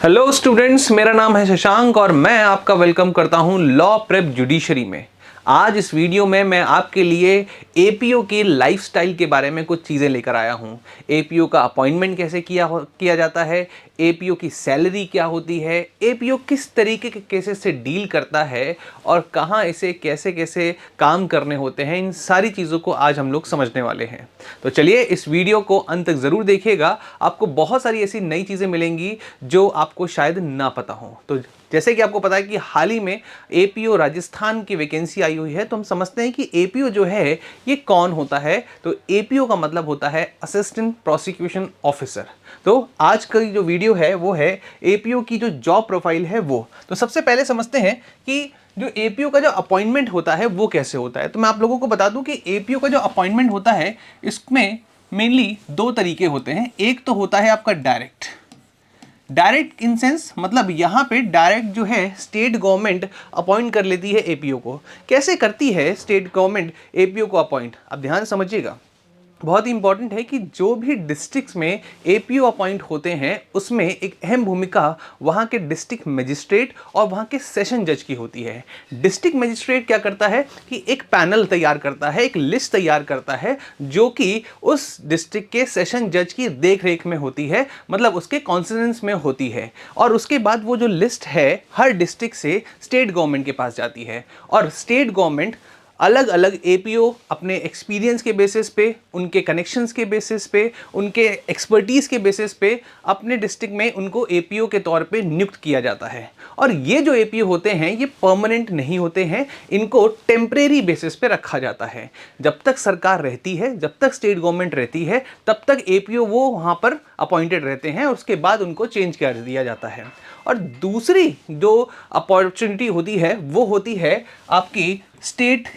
Hello students, मेरा नाम है शशांक और मैं आपका वेलकम करता हूं लॉ प्रेप जुडिशरी में। आज इस वीडियो में मैं आपके लिए एपीओ की लाइफस्टाइल के बारे में कुछ चीज़ें लेकर आया हूं। एपीओ का अपॉइंटमेंट कैसे किया जाता है, एपीओ की सैलरी क्या होती है, एपीओ किस तरीके के केसेस से डील करता है और कहाँ इसे कैसे कैसे काम करने होते हैं, इन सारी चीज़ों को आज हम लोग समझने वाले हैं। तो चलिए इस वीडियो को अंत तक ज़रूर देखिएगा। आपको बहुत सारी ऐसी नई चीज़ें मिलेंगी जो आपको शायद ना पता हो। तो जैसे कि आपको पता है कि हाल ही में एपीओ राजस्थान की वैकेंसी आई हुई है, तो हम समझते हैं कि एपीओ जो है ये कौन होता है। तो एपीओ का मतलब होता है असिस्टेंट प्रोसिक्यूशन ऑफिसर। तो आज का जो वीडियो है वो है एपीओ की जो जॉब प्रोफाइल है वो। तो सबसे पहले समझते हैं कि जो एपीओ का जो अपॉइंटमेंट होता है वो कैसे होता है। तो मैं आप लोगों को बता दूं कि एपीओ का जो अपॉइंटमेंट होता है इसमें मेनली दो तरीके होते हैं। एक तो होता है आपका डायरेक्ट इन सेंस, मतलब यहाँ पे डायरेक्ट जो है स्टेट गवर्नमेंट अपॉइंट कर लेती है एपीओ को। कैसे करती है स्टेट गवर्नमेंट एपीओ को अपॉइंट, अब ध्यान समझिएगा। बहुत ही इंपॉर्टेंट है कि जो भी डिस्ट्रिक्ट्स में एपीओ अपॉइंट होते हैं उसमें एक अहम भूमिका वहाँ के डिस्ट्रिक्ट मजिस्ट्रेट और वहाँ के सेशन जज की होती है। डिस्ट्रिक्ट मजिस्ट्रेट क्या करता है कि एक पैनल तैयार करता है, एक लिस्ट तैयार करता है जो कि उस डिस्ट्रिक्ट के सेशन जज की देख रेख में होती है, मतलब उसके कॉन्सिडेंस में होती है। और उसके बाद वो जो लिस्ट है हर डिस्ट्रिक्ट से स्टेट गवर्नमेंट के पास जाती है और स्टेट गवर्नमेंट अलग अलग एपीओ अपने एक्सपीरियंस के बेसिस पे, उनके कनेक्शंस के बेसिस पे, उनके एक्सपर्टीज़ के बेसिस पे अपने डिस्ट्रिक्ट में उनको एपीओ के तौर पे नियुक्त किया जाता है। और ये जो एपीओ होते हैं ये परमानेंट नहीं होते हैं, इनको टेम्परेरी बेसिस पे रखा जाता है। जब तक सरकार रहती है, जब तक स्टेट गवर्नमेंट रहती है, तब तक एपीओ वो वहाँ पर अपॉइंटेड रहते हैं, उसके बाद उनको चेंज कर दिया जाता है। और दूसरी जो अपॉर्चुनिटी होती है वो होती है आपकी स्टेट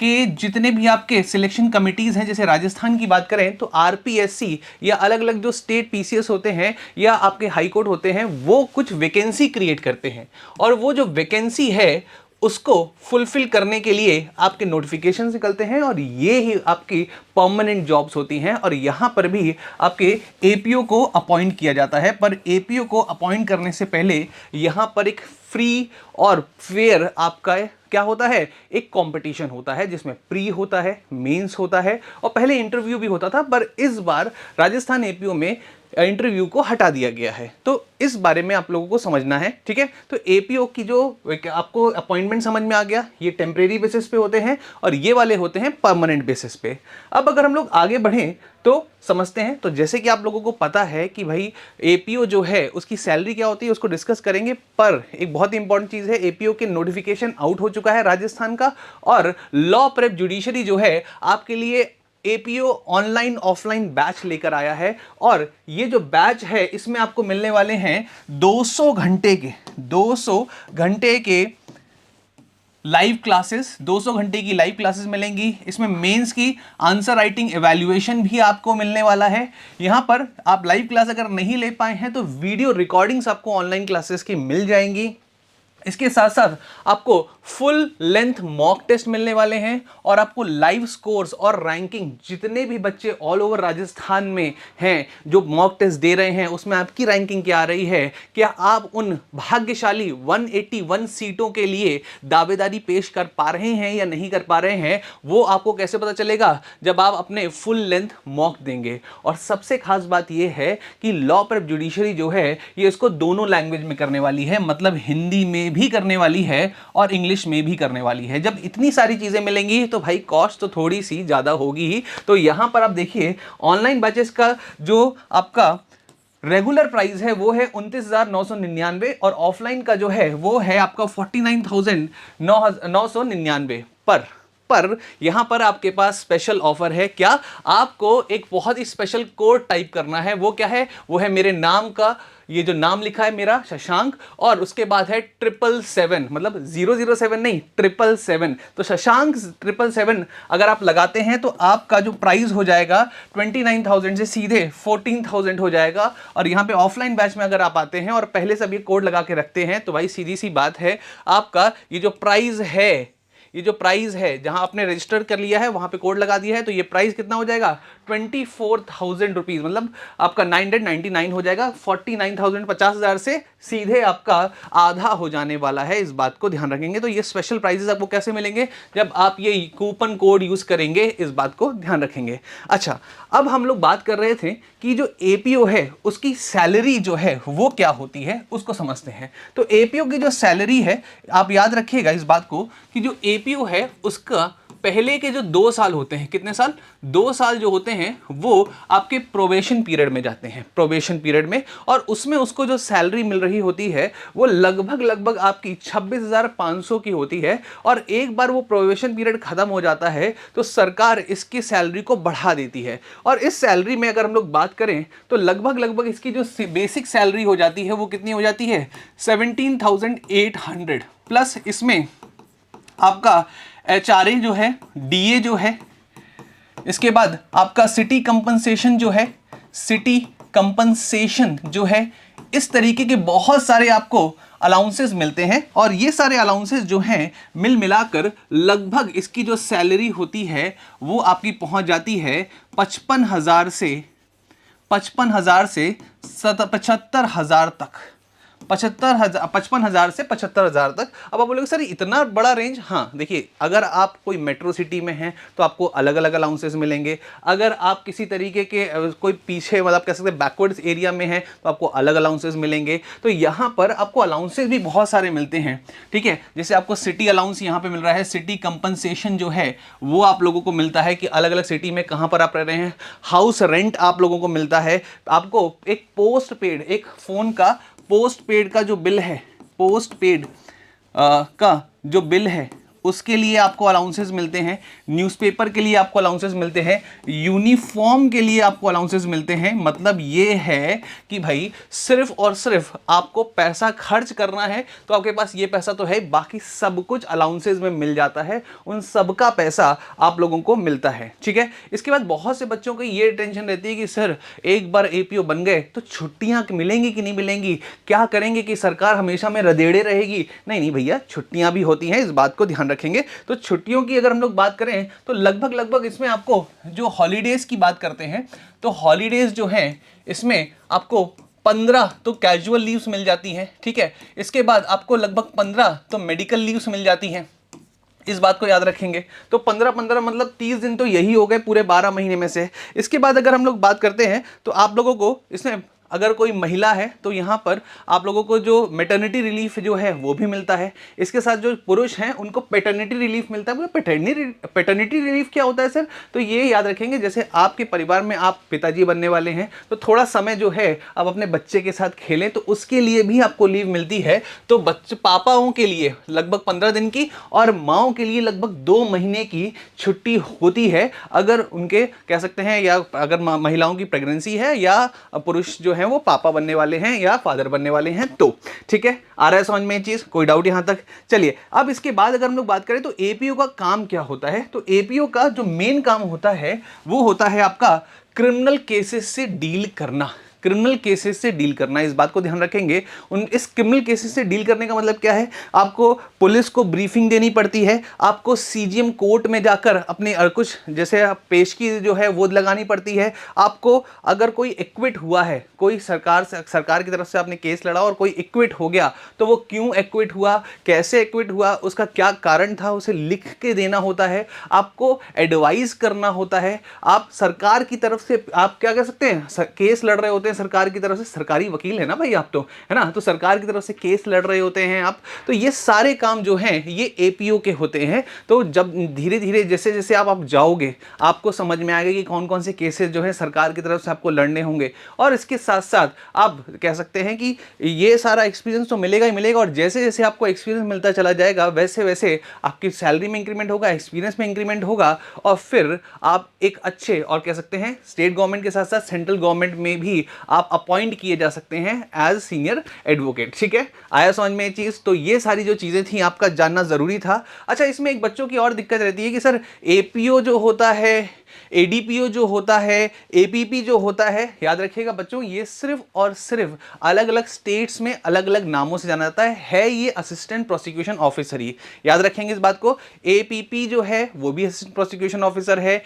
के जितने भी आपके सिलेक्शन कमिटीज़ हैं। जैसे राजस्थान की बात करें तो आरपीएससी या अलग अलग जो स्टेट पीसीएस होते हैं या आपके हाई कोर्ट होते हैं वो कुछ वैकेंसी क्रिएट करते हैं और वो जो वैकेंसी है उसको फुलफिल करने के लिए आपके नोटिफिकेशन निकलते हैं और ये ही आपकी परमानेंट जॉब्स होती हैं। और यहाँ पर भी आपके एपीओ को अपॉइंट किया जाता है, पर एपीओ को अपॉइंट करने से पहले यहाँ पर एक फ्री और फेयर आपका क्या होता है, एक कंपटीशन होता है जिसमें प्री होता है, मेंस होता है और पहले इंटरव्यू भी होता था, पर इस बार राजस्थान एपीओ में इंटरव्यू को हटा दिया गया है। तो इस बारे में आप लोगों को समझना है, ठीक है। तो एपीओ की जो आपको अपॉइंटमेंट समझ में आ गया, ये टेम्परेरी बेसिस पे होते हैं और ये वाले होते हैं परमानेंट बेसिस पे। अब अगर हम लोग आगे बढ़ें तो समझते हैं। तो जैसे कि आप लोगों को पता है कि भाई एपीओ जो है उसकी सैलरी क्या होती है उसको डिस्कस करेंगे, पर एक बहुत ही इंपॉर्टेंट चीज़ है, एपीओ के नोटिफिकेशन आउट हो चुका है राजस्थान का और लॉ प्रेप जुडिशरी जो है आपके लिए एपीओ ऑनलाइन ऑफलाइन बैच लेकर आया है। और ये जो बैच है इसमें आपको मिलने वाले हैं 200 घंटे के लाइव क्लासेस, 200 घंटे की लाइव क्लासेस मिलेंगी। इसमें मेंस की आंसर राइटिंग एवेल्युएशन भी आपको मिलने वाला है। यहाँ पर आप लाइव क्लास अगर नहीं ले पाए हैं तो वीडियो रिकॉर्डिंग्स आपको ऑनलाइन क्लासेस की मिल जाएंगी। इसके साथ साथ आपको फुल लेंथ मॉक टेस्ट मिलने वाले हैं और आपको लाइव स्कोर्स और रैंकिंग, जितने भी बच्चे ऑल ओवर राजस्थान में हैं जो मॉक टेस्ट दे रहे हैं उसमें आपकी रैंकिंग क्या आ रही है, क्या आप उन भाग्यशाली 181 सीटों के लिए दावेदारी पेश कर पा रहे हैं या नहीं कर पा रहे हैं, वो आपको कैसे पता चलेगा, जब आप अपने फुल लेंथ मॉक देंगे। और सबसे खास बात यह है कि लॉ प्रेप जुडिशरी जो है ये इसको दोनों लैंग्वेज में करने वाली है, मतलब हिंदी में भी करने वाली है और इंग्लिश में भी करने वाली है। जब इतनी सारी चीजें मिलेंगी तो भाई कॉस्ट तो थोड़ी सी ज्यादा होगी ही। तो यहां पर आप देखिए ऑनलाइन बैचेस का जो आपका रेगुलर प्राइस है वो है 29,999 और ऑफलाइन का जो है वो है आपका 49,999 पर यहां पर आपके पास स्पेशल ऑफर है। क्या, आपको एक बहुत ही स्पेशल कोड टाइप करना है। वो क्या है, वो है मेरे नाम का, ये जो नाम लिखा है मेरा शशांक और उसके बाद है 777, मतलब 007 नहीं 777। तो शशांक 777 अगर आप लगाते हैं तो आपका जो प्राइस हो जाएगा 29,000 से सीधे 14,000 हो जाएगा। और यहाँ पे ऑफलाइन बैच में अगर आप आते हैं और पहले से अब ये कोड लगा के रखते हैं तो भाई सीधी सी बात है, आपका ये जो प्राइस है, ये जो प्राइस है जहां आपने रजिस्टर कर लिया है वहां पे कोड लगा दिया है तो ये प्राइस कितना हो जाएगा ₹24,000, मतलब आपका 999 हो जाएगा। 49,000 50,000 से सीधे आपका आधा हो जाने वाला है, इस बात को ध्यान रखेंगे। तो ये स्पेशल प्राइजेस आपको कैसे मिलेंगे, जब आप ये कूपन कोड यूज करेंगे, इस बात को ध्यान रखेंगे। अच्छा, अब हम लोग बात कर रहे थे कि जो एपीओ है उसकी सैलरी जो है वो क्या होती है, उसको समझते हैं। तो एपीओ की जो सैलरी है, आप याद रखिएगा इस बात को कि जो एपीओ है उसका पहले के जो 2 साल होते हैं, कितने साल, 2 साल जो होते हैं वो आपके प्रोबेशन पीरियड में जाते हैं, प्रोबेशन पीरियड में, और उसमें उसको जो सैलरी मिल रही होती है वो लगभग आपकी 26,500 की होती है। और एक बार वो प्रोबेशन पीरियड खत्म हो जाता है तो सरकार इसकी सैलरी को बढ़ा देती है। और इस सैलरी में अगर हम लोग बात करें तो लगभग इसकी जो बेसिक सैलरी हो जाती है वो कितनी हो जाती है, 17,800 प्लस इसमें आपका एचआरए जो है, डीए जो है, इसके बाद आपका सिटी कंपनसेशन जो है, सिटी कंपनसेशन जो है, इस तरीके के बहुत सारे आपको अलाउंसेस मिलते हैं। और ये सारे अलाउंसेस जो हैं मिल मिलाकर लगभग इसकी जो सैलरी होती है वो आपकी पहुंच जाती है 55,000 से 75,000 तक, 55,000 से 75,000 तक। अब आप बोलोगे सर इतना बड़ा रेंज, हाँ देखिए, अगर आप कोई मेट्रो सिटी में हैं तो आपको अलग अलग अलाउंसेस मिलेंगे। अगर आप किसी तरीके के कोई पीछे, मतलब कह सकते हैं बैकवर्ड्स एरिया में हैं, तो आपको अलग अलाउंसेस मिलेंगे। तो यहाँ पर आपको अलाउंसेस भी बहुत सारे मिलते हैं, ठीक है। जैसे आपको सिटी अलाउंस यहाँ पे मिल रहा है, सिटी कंपनसेशन जो है वो आप लोगों को मिलता है कि अलग अलग सिटी में कहाँ पर आप रह रहे हैं। हाउस रेंट आप लोगों को मिलता है। आपको एक पोस्ट पेड, एक फोन का पोस्ट पेड का जो बिल है, पोस्ट पेड का जो बिल है उसके लिए आपको अलाउंसेस मिलते हैं। न्यूज़पेपर के लिए आपको अलाउंसेस मिलते हैं। यूनिफॉर्म के लिए आपको अलाउंसेस मिलते हैं। मतलब ये है कि भाई सिर्फ और सिर्फ आपको पैसा खर्च करना है तो आपके पास ये पैसा तो है, बाकी सब कुछ अलाउंसेस में मिल जाता है, उन सब का पैसा आप लोगों को मिलता है, ठीक है। इसके बाद बहुत से बच्चों को ये टेंशन रहती है कि सर एक बार एपीओ बन गए तो छुट्टियां मिलेंगी कि नहीं मिलेंगी, क्या करेंगे कि सरकार हमेशा में रदेड़े रहेगी। नहीं भैया, छुट्टियां भी होती हैं, इस बात को ध्यान रखेंगे। तो छुट्टियों की अगर हम लोग बात करें तो लगभग इसमें आपको जो हॉलीडेज की बात करते हैं तो हॉलीडेज जो हैं इसमें आपको 15 तो कैजुअल लीव्स मिल जाती हैं, ठीक है। इसके बाद आपको लगभग 15 तो मेडिकल लीव्स मिल जाती हैं, इस बात को याद रखेंगे। तो 15 मतलब 30 दिन तो यही हो गए पूरे 12 महीने में से। इसके बाद अगर हम लोग बात करते हैं तो आप लोगों को इसमें अगर कोई महिला है तो यहाँ पर आप लोगों को जो मैटरनिटी रिलीफ जो है वो भी मिलता है। इसके साथ जो पुरुष हैं उनको पैटर्निटी रिलीफ मिलता है। पैटर्निटी रिलीफ क्या होता है सर, तो ये याद रखेंगे जैसे आपके परिवार में आप पिताजी बनने वाले हैं तो थोड़ा समय जो है आप अपने बच्चे के साथ खेलें तो उसके लिए भी आपको लीव मिलती है। तो बच्चे पापाओं के लिए लगभग 15 दिन की और माओं के लिए लगभग 2 महीने की छुट्टी होती है, अगर उनके कह सकते हैं या अगर महिलाओं की प्रेगनेंसी है या पुरुष जो हैं वो पापा बनने वाले हैं या फादर बनने वाले हैं। तो ठीक है, आ रहा है समझ में चीज, कोई डाउट यहां तक। चलिए अब इसके बाद अगर हम लोग बात करें तो एपीओ का काम क्या होता है, तो एपीओ का जो मेन काम होता है वो होता है आपका क्रिमिनल केसेस से डील करना। क्रिमिनल केसेस से डील करना, इस बात को ध्यान रखेंगे। इस क्रिमिनल केसेस से डील करने का मतलब क्या है, आपको पुलिस को ब्रीफिंग देनी पड़ती है, आपको सीजीएम कोर्ट में जाकर अपने कुछ जैसे पेशगी जो है वो लगानी पड़ती है। आपको अगर कोई एक्विट हुआ है, कोई सरकार की तरफ से आपने केस लड़ा और कोई एक्विट हो गया तो वो क्यों एक्विट हुआ, कैसे एक्विट हुआ, उसका क्या कारण था, उसे लिख के देना होता है, आपको एडवाइस करना होता है। आप सरकार की तरफ से आप क्या कह सकते हैं, केस लड़ रहे होते हैं सरकार की तरफ से, सरकारी वकील है ना भाई आप तो, है ना, तो सरकार की तरफ से केस लड़ रहे होते हैं आप। तो ये सारे काम जो हैं ये एपीओ के होते हैं। तो जब धीरे धीरे जैसे जैसे आप जाओगे आपको समझ में आएगा कि कौन कौन से केसेस जो है सरकार की तरफ से आपको लड़ने होंगे। और इसके साथ साथ आप कह सकते हैं कि ये सारा एक्सपीरियंस तो मिलेगा ही मिलेगा, और जैसे जैसे आपको एक्सपीरियंस मिलता चला जाएगा वैसे वैसे आपकी सैलरी में इंक्रीमेंट होगा, एक्सपीरियंस में इंक्रीमेंट होगा, और फिर आप एक अच्छे और कह सकते हैं स्टेट गवर्नमेंट के साथ साथ सेंट्रल गवर्नमेंट में भी आप अपॉइंट किए जा सकते हैं एज सीनियर एडवोकेट। ठीक है, आया समझ में ये चीज़? तो ये सारी जो चीज़ें थी आपका जानना ज़रूरी था। अच्छा, इसमें एक बच्चों की और दिक्कत रहती है कि सर एपीओ जो होता है, एडीपीओ जो होता है, एपीपी जो होता है, याद रखिएगा बच्चों, ये सिर्फ और सिर्फ अलग अलग स्टेट्स में अलग अलग नामों से जाना जाता है ये असिस्टेंट प्रोसिक्यूशन ऑफिसर ही, याद रखेंगे इस बात को। एपीपी जो है वो भी असिस्टेंट प्रोसिक्यूशन ऑफिसर है।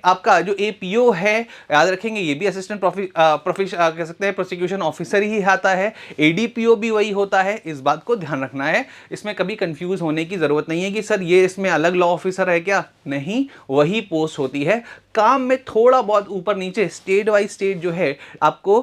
आपका जो एपीओ है, याद रखेंगे, ये भी असिस्टेंट कह सकते हैं प्रोसिक्यूशन ऑफिसर ही आता है। एडीपीओ भी वही होता है, इस बात को ध्यान रखना है। इसमें कभी कंफ्यूज होने की जरूरत नहीं है कि सर ये इसमें अलग लॉ ऑफिसर है क्या, नहीं, वही पोस्ट होती है। काम में थोड़ा बहुत ऊपर नीचे स्टेट वाइज स्टेट जो है आपको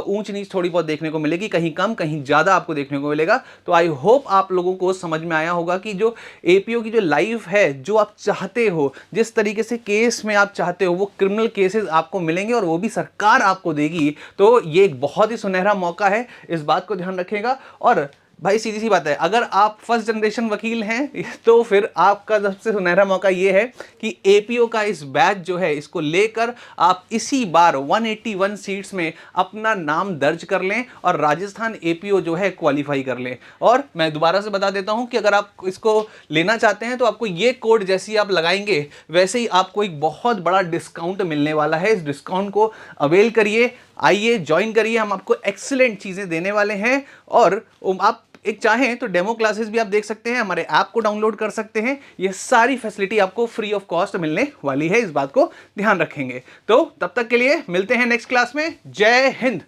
ऊंच नीच थोड़ी बहुत देखने को मिलेगी, कहीं कम कहीं ज्यादा आपको देखने को मिलेगा। तो आई होप आप लोगों को समझ में आया होगा कि जो एपीओ की जो लाइफ है, जो आप चाहते हो, जिस तरीके से केस में आप चाहते हो, वो क्रिमिनल केसेस आपको मिलेंगे और वो भी सरकार आपको देगी। तो ये एक बहुत ही सुनहरा मौका है, इस बात को ध्यान रखिएगा। और भाई सीधी सी बात है, अगर आप फर्स्ट जनरेशन वकील हैं तो फिर आपका सबसे सुनहरा मौका ये है कि एपीओ का इस बैच जो है, इसको लेकर आप इसी बार 181 सीट्स में अपना नाम दर्ज कर लें और राजस्थान एपीओ जो है क्वालिफाई कर लें। और मैं दोबारा से बता देता हूं कि अगर आप इसको लेना चाहते हैं तो आपको ये कोड जैसे ही आप लगाएंगे वैसे ही आपको एक बहुत बड़ा डिस्काउंट मिलने वाला है। इस डिस्काउंट को अवेल करिए, आइए ज्वाइन करिए, हम आपको एक्सीलेंट चीजें देने वाले हैं। और आप एक चाहें तो डेमो क्लासेस भी आप देख सकते हैं, हमारे ऐप को डाउनलोड कर सकते हैं। ये सारी फैसिलिटी आपको फ्री ऑफ कॉस्ट मिलने वाली है, इस बात को ध्यान रखेंगे। तो तब तक के लिए मिलते हैं नेक्स्ट क्लास में। जय हिंद।